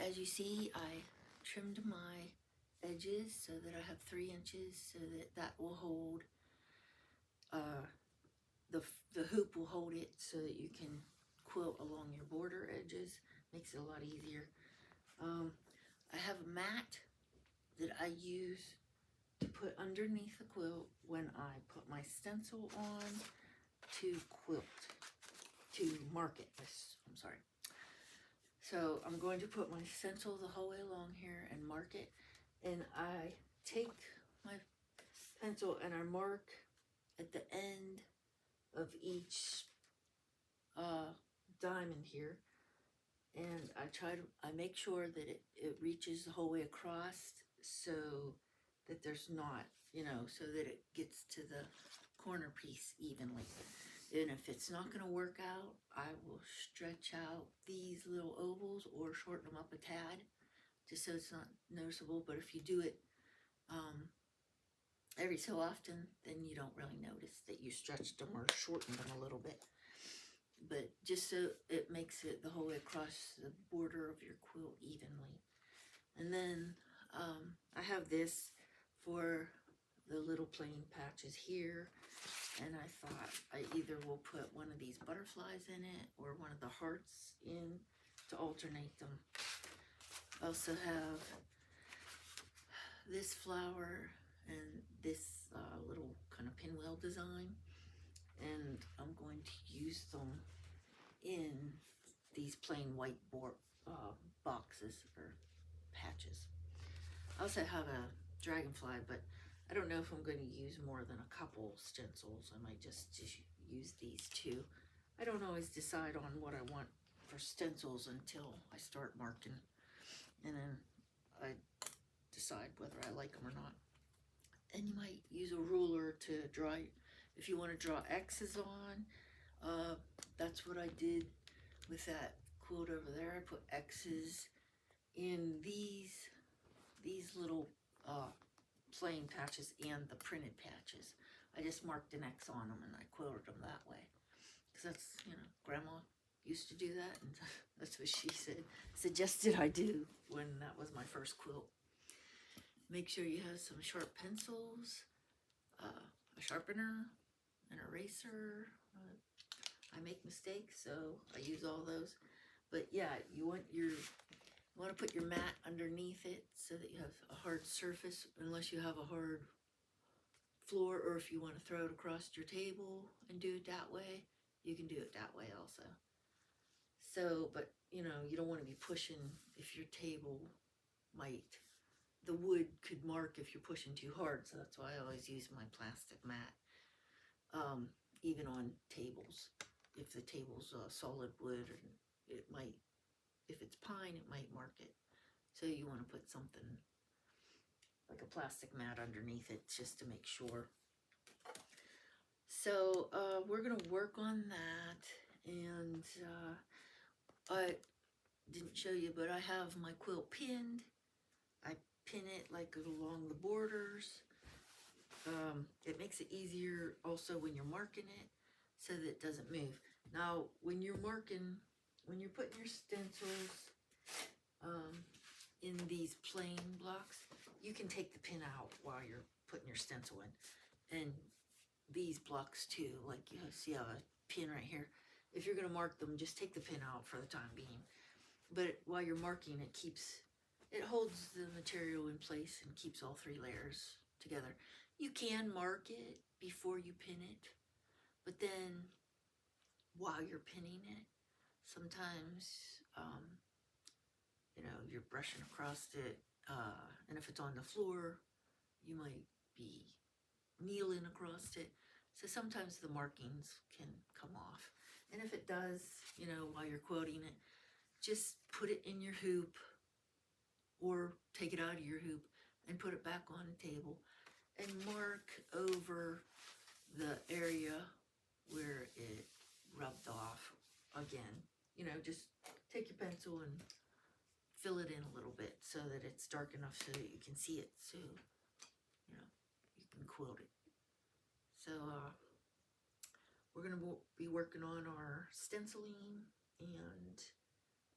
as you see, I trimmed my edges so that I have 3 inches, so that that will hold, the hoop will hold it so that you can quilt along your border edges. Makes it a lot easier. I have a mat that I use to put underneath the quilt when I put my stencil on to quilt, to mark it. I'm sorry. So I'm going to put my stencil the whole way along here and mark it. And I take my pencil and I mark at the end of each diamond here. And I make sure that it reaches the whole way across, so that there's not, so that it gets to the corner piece evenly. And if it's not going to work out, I will stretch out these little ovals or shorten them up a tad, just so it's not noticeable. But if you do it every so often, then you don't really notice that you stretched them or shortened them a little bit. But just so it makes it the whole way across the border of your quilt evenly. And then I have this for the little plain patches here. And I thought I either will put one of these butterflies in it or one of the hearts in to alternate them. I also have this flower and this little kind of pinwheel design. And I'm going to use them in these plain white boxes or patches. I also have a dragonfly, but I don't know if I'm going to use more than a couple stencils. I might just use these two. I don't always decide on what I want for stencils until I start marking, and then I decide whether I like them or not. And you might use a ruler to draw, if you want to draw X's on. That's what I did with that quilt over there. I put X's in these little plain patches and the printed patches. I just marked an X on them and I quilted them that way. Because that's, Grandma used to do that, and that's what she suggested I do when that was my first quilt. Make sure you have some sharp pencils, a sharpener, an eraser. I make mistakes, so I use all those. But yeah, you want to put your mat underneath it so that you have a hard surface, unless you have a hard floor, or if you want to throw it across your table and do it that way, you can do it that way also. So, but you don't want to be pushing, if your table the wood could mark if you're pushing too hard. So that's why I always use my plastic mat, even on tables. If the table's solid wood, it might, if it's pine, it might mark it. So you want to put something like a plastic mat underneath it just to make sure. So we're going to work on that. And I didn't show you, but I have my quilt pinned. I pin it like along the borders. It makes it easier also when you're marking it, so that it doesn't move. Now, when you're marking, when you're putting your stencils in these plain blocks, you can take the pin out while you're putting your stencil in. And these blocks too, like you see I have a pin right here. If you're going to mark them, just take the pin out for the time being. But while you're marking, it holds the material in place and keeps all 3 layers together. You can mark it before you pin it, but then while you're pinning it, sometimes you're brushing across it, and if it's on the floor, you might be kneeling across it. So sometimes the markings can come off. And if it does, while you're quilting it, just put it in your hoop, or take it out of your hoop and put it back on the table and mark over the area where it rubbed off again. Just take your pencil and fill it in a little bit so that it's dark enough so that you can see it, so you can quilt it. So we're going to be working on our stenciling, and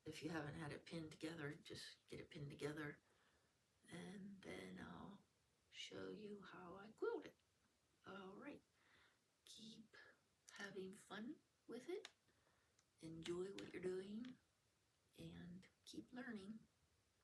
If you haven't had it pinned together, just get it pinned together, and then I'll show you how I quilt it. All right, keep having fun with it, enjoy what you're doing, and keep learning.